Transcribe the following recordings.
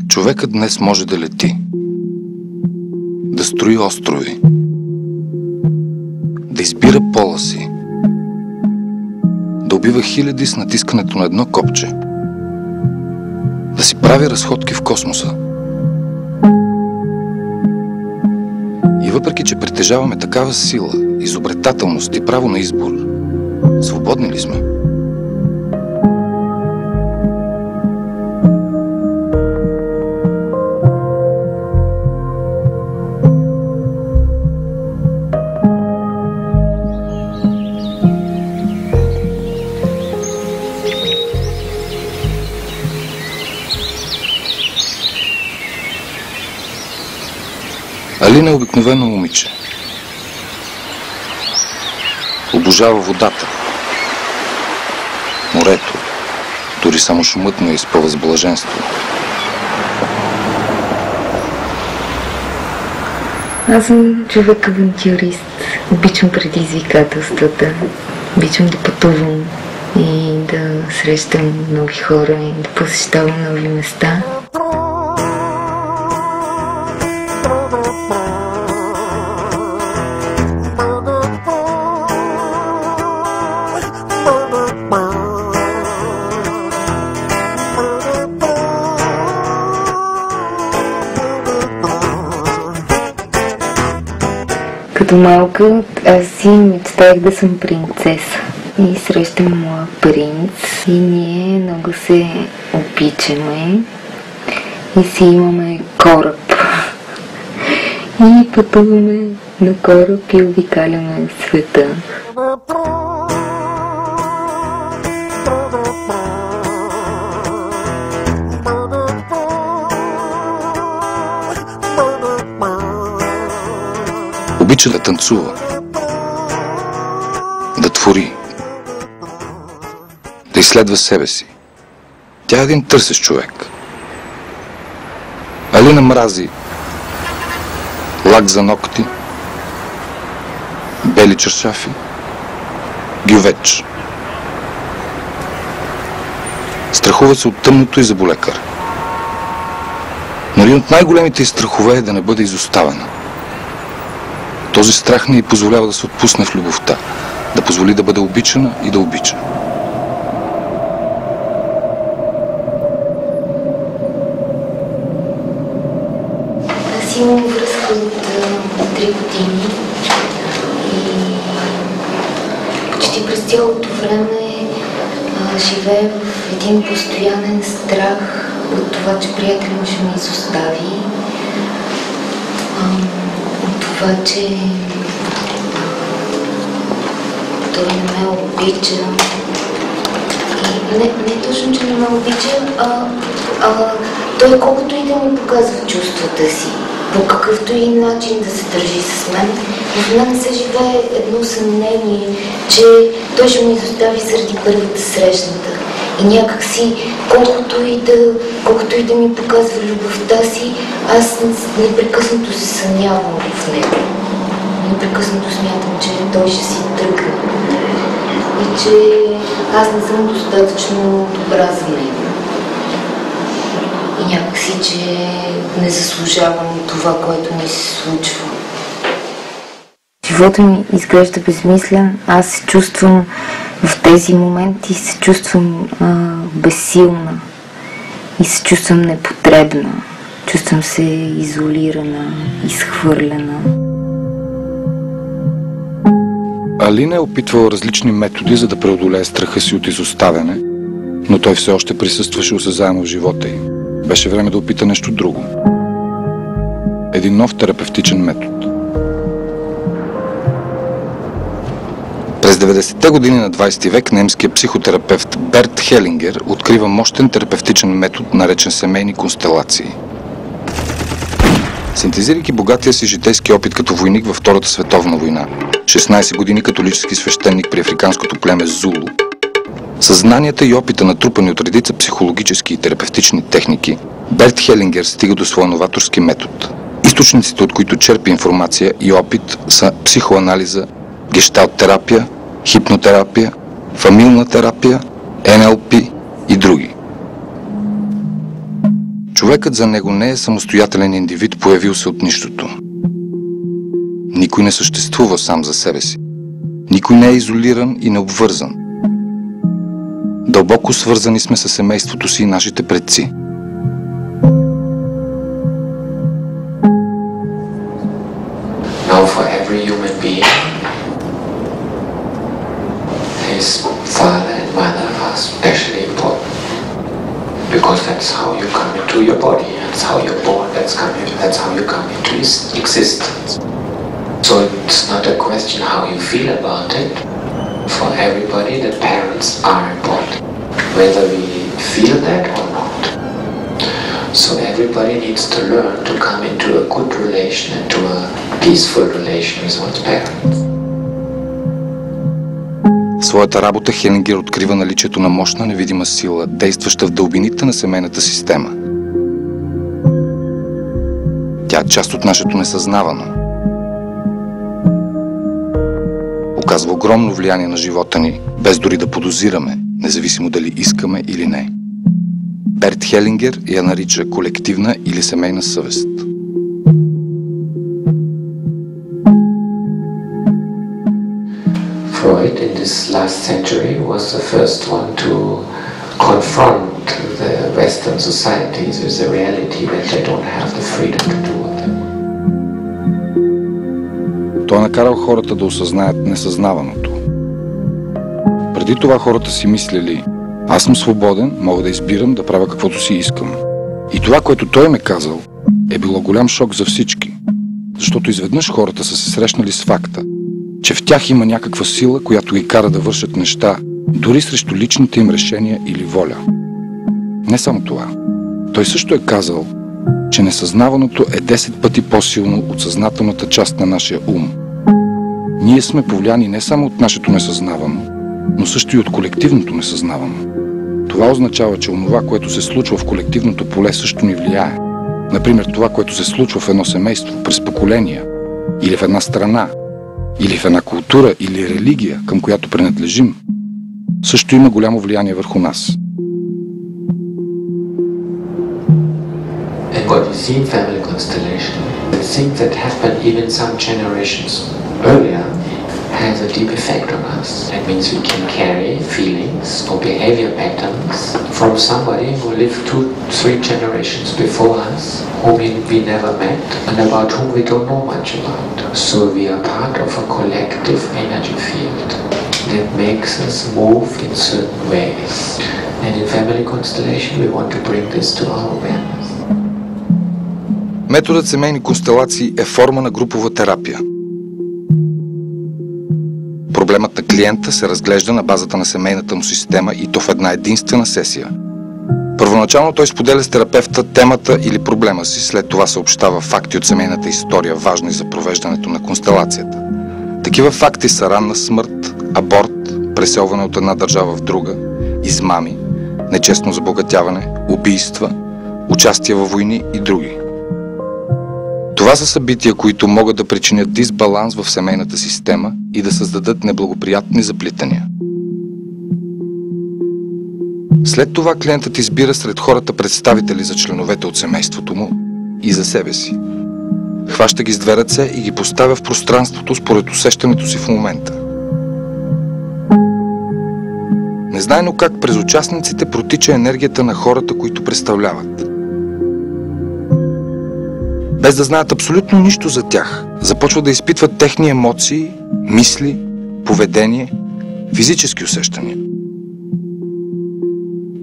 Човекът днес може да лети, да строи острови, да избира пола си, да убива хиляди с натискането на едно копче, да си прави разходки в космоса. И въпреки, че притежаваме такава сила, изобретателност и право на избор, свободни ли сме? Алина е обикновено момиче. Обожава водата, морето, дори само шумът му изпълва с блаженство. Аз съм човек авантюрист. Обичам предизвикателствата. Обичам да пътувам и да срещам нови хора и да посещавам нови места. Като малка аз си мечтах да съм принцеса и срещам моя принц и ние много се обичаме и си имаме кораб и пътуваме на кораб и обикаляме света. Обича да танцува, да твори, да изследва себе си. Тя е един търсещ човек. Алина мрази лак за ногти, бели чаршафи, гювеч. Страхува се от тъмното и заболекар. Но един от най-големите й страхове е да не бъде изоставена. Този страх не й позволява да се отпусне в любовта, да позволи да бъде обичана и да обича. Аз имам връзка от 3 години и почти през цялото време живея в един постоянен страх от това, че приятелят ми ще ме изостави. Това, че той не ме обича. И не точно, че не ме обича, той колкото и да ми показва чувствата си, по какъвто и начин да се държи с мен, в мен се живее едно съмнение, че той ще ме изостави заради първата срещната. И някакси, колкото и да ми показва любовта си, аз непрекъснато се съмнявам в него. Непрекъснато смятам, че той ще си тръгне. И че аз не съм достатъчно добра за него. И някакси, че не заслужавам това, което ми се случва. Живота ми изглежда безсмислен. Аз се чувствам в тези моменти, се чувствам безсилна и се чувствам непотребна. Чувствам се изолирана, изхвърлена. Алина е опитвала различни методи, за да преодолее страха си от изоставяне, но той все още присъстваше осезаемо в живота й. Беше време да опита нещо друго. Един нов терапевтичен метод. През 90-те години на 20 век немският психотерапевт Берт Хелингер открива мощен терапевтичен метод, наречен семейни констелации. Синтезирайки богатия си житейски опит като войник във Втората световна война, 16 години католически свещеник при африканското племе Зулу, съзнанията и опита, натрупани от редица психологически и терапевтични техники, Берт Хелингер стига до своя новаторски метод. Източниците, от които черпи информация и опит, са психоанализа, гешталт терапия, хипнотерапия, фамилна терапия, НЛП и други. Човекът за него не е самостоятелен индивид, появил се от нищото. Никой не съществува сам за себе си. Никой не е изолиран и необвързан. Дълбоко свързани сме със семейството си и нашите предци. Now for every human being, his father and mother are especially important. Because that's how you come into your body, that's how you're born, that's how you come into existence. So it's not a question how you feel about it. For everybody, the parents are important, whether we feel that or not. So everybody needs to learn to come into a good relation, into a peaceful relation with one's parents. В своята работа Хелингер открива наличието на мощна невидима сила, действаща в дълбините на семейната система. Тя е част от нашето несъзнавано. Оказва огромно влияние на живота ни, без дори да подозираме, независимо дали искаме или не. Берт Хелингер я нарича колективна или семейна съвест. Freud in this last century was the first one to confront the Western societies with the reality that they don't have the freedom to do what they want. Той е накарал хората да осъзнаят несъзнаваното. Преди това хората си мислили: аз съм свободен, мога да избирам да правя каквото си искам. И това, което той ме казал, е било голям шок за всички, защото изведнъж хората са се срещнали с факта, че в тях има някаква сила, която ги кара да вършат неща, дори срещу личните им решения или воля. Не само това. Той също е казал, че несъзнаваното е 10 пъти по-силно от съзнателната част на нашия ум. Ние сме повлияни не само от нашето несъзнавано, но също и от колективното несъзнавано. Това означава, че онова, което се случва в колективното поле, също ни влияе. Например, това, което се случва в едно семейство през поколения, или в една страна, или в една култура или религия, към която принадлежим, също има голямо влияние върху нас. And what you see in family constellation, the things that happened even some generations earlier has a deep effect on us. That means we can carry feelings or behavior patterns from somebody who lived 2-3 generations before us, whom we never met, and about whom we don't know much about. So we are part of a collective energy field that makes us move in certain ways. And in family constellation we want to bring this to our awareness. Методът семейни констелации е форма на групова терапия. Проблемът на клиента се разглежда на базата на семейната му система и то в една единствена сесия. Първоначално той споделя с терапевта темата или проблема си, след това съобщава факти от семейната история, важни за провеждането на констелацията. Такива факти са ранна смърт, аборт, преселване от една държава в друга, измами, нечестно забогатяване, убийства, участие във войни и други. Това са събития, които могат да причинят дисбаланс в семейната система и да създадат неблагоприятни заплитания. След това клиентът избира сред хората представители за членовете от семейството му и за себе си. Хваща ги с две ръце и ги поставя в пространството според усещането си в момента. Незнайно как през участниците протича енергията на хората, които представляват. Без да знаят абсолютно нищо за тях, започват да изпитват техни емоции, мисли, поведение, физически усещания.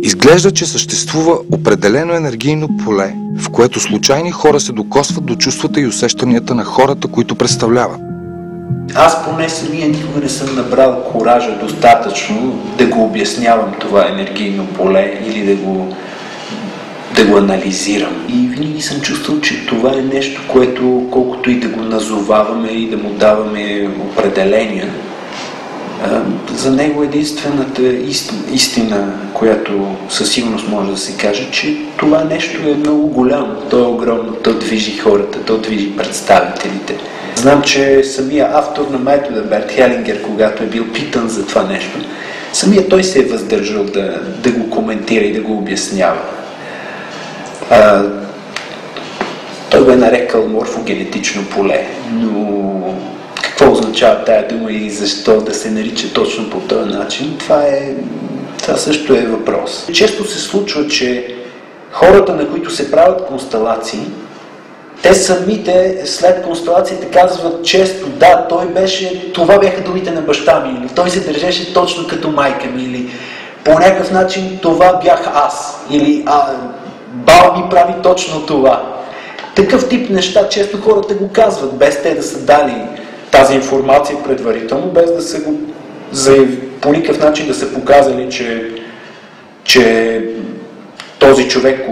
Изглежда, че съществува определено енергийно поле, в което случайни хора се докосват до чувствата и усещанията на хората, които представляват. Аз поне самия никога не съм набрал коража достатъчно да го обяснявам това енергийно поле или да го анализирам. И винаги съм чувствал, че това е нещо, което колкото и да го назоваваме и да му даваме определения, за него единствената истина, която със сигурност може да се каже, че това нещо е много голямо, то е огромно, то движи хората, то движи представителите. Знам, че самия автор на метода Берт Хелингер, когато е бил питан за това нещо, Самият той се е въздържал да го коментира и да го обяснява. Той го е нарекал морфогенетично поле, но какво означава тая дума и защо да се нарича точно по този начин, това също е въпрос. Често се случва, че хората, на които се правят констелации, те самите след констелациите казват често: да, това бяха думите на баща ми, или той се държеше точно като майка ми, или по някакъв начин това бях аз, или баба ми прави точно това. Такъв тип неща често хората го казват, без те да са дали тази информация предварително, без да са го по никакъв начин да са показали, че този човек,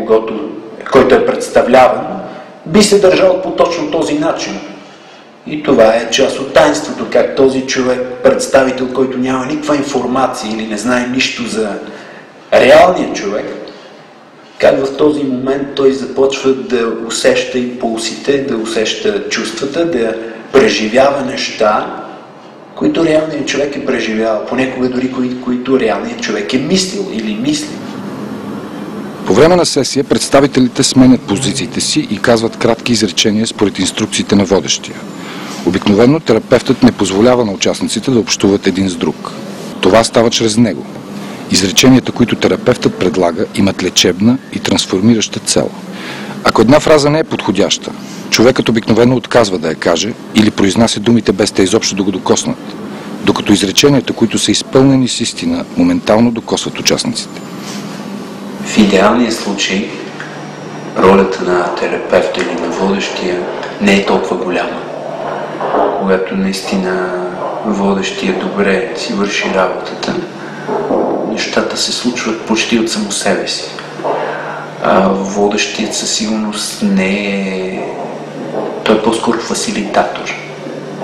който е представляван, би се държал по точно този начин. И това е част от таинството, как този човек, представител, който няма никаква информация или не знае нищо за реалния човек, как в този момент той започва да усеща импулсите, да усеща чувствата, да преживява неща, които реалният човек е преживял, понякога дори които реалният човек е мислил или мисли. По време на сесия представителите сменят позициите си и казват кратки изречения според инструкциите на водещия. Обикновено терапевтът не позволява на участниците да общуват един с друг. Това става чрез него. Изреченията, които терапевтът предлага, имат лечебна и трансформираща цел. Ако една фраза не е подходяща, човекът обикновено отказва да я каже или произнася думите без те изобщо да го докоснат, докато изреченията, които са изпълнени с истина, моментално докосват участниците. В идеалния случай ролята на терапевта или на водещия не е толкова голяма. Когато наистина водещия добре си върши работата, нещата се случват почти от само себе си. Водещият със сигурност не е... Той е по-скоро фасилитатор.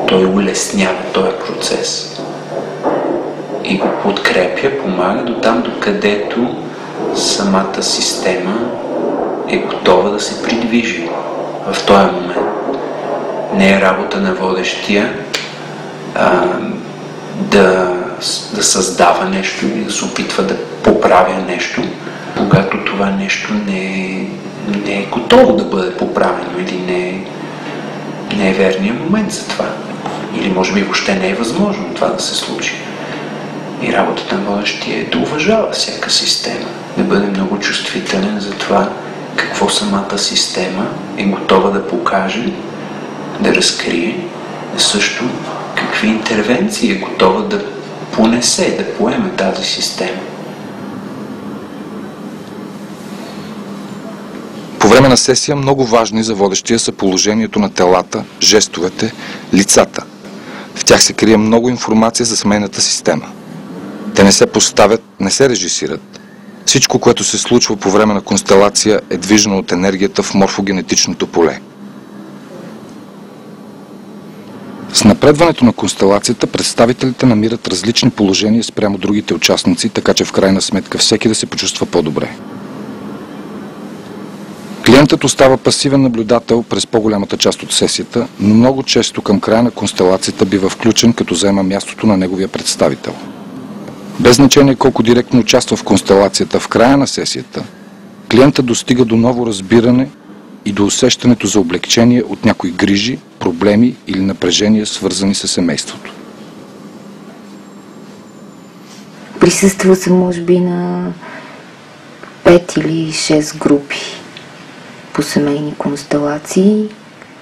Той улеснява този процес. И го подкрепя, помага до там, докъдето самата система е готова да се придвижи в този момент. Не е работа на водещия да създава нещо или да се опитва да поправя нещо, когато това нещо не е готово да бъде поправено или не е верният момент за това. Или може би въобще не е възможно това да се случи. И работата на водещия е да уважава всяка система, да бъде много чувствителен за това какво самата система е готова да покаже, да разкрие, също какви интервенции е готова да понесе, да поеме тази система. По време на сесия много важни за водещия са положението на телата, жестовете, лицата. В тях се крие много информация за семейната система. Те не се поставят, не се режисират. Всичко, което се случва по време на констелация, е движено от енергията в морфогенетичното поле. С напредването на констелацията представителите намират различни положения спрямо другите участници, така че в крайна сметка всеки да се почувства по-добре. Клиентът остава пасивен наблюдател през по-голямата част от сесията, но много често към края на констелацията бива включен, като заема мястото на неговия представител. Без значение колко директно участва в констелацията в края на сесията, клиентът достига до ново разбиране и до усещането за облегчение от някои грижи, проблеми или напрежения, свързани с семейството. Присъствала съм може би на 5 или 6 групи по семейни констелации.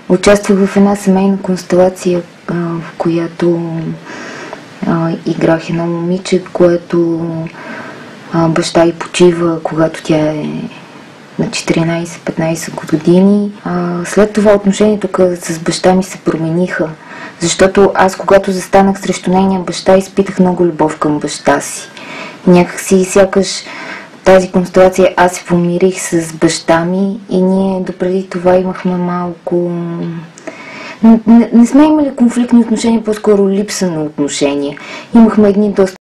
Участвах в една семейна констелация, в която играх едно момиче, което баща й почива, когато тя е на 14-15 години. След това отношението с баща ми се промениха, защото аз, когато застанах срещу нейния баща, изпитах много любов към баща си. Някакси сякаш тази констелация аз се помирих с баща ми и ние допреди това имахме малко... Не сме имали конфликтни отношения, по-скоро липса на отношения. Имахме едни доста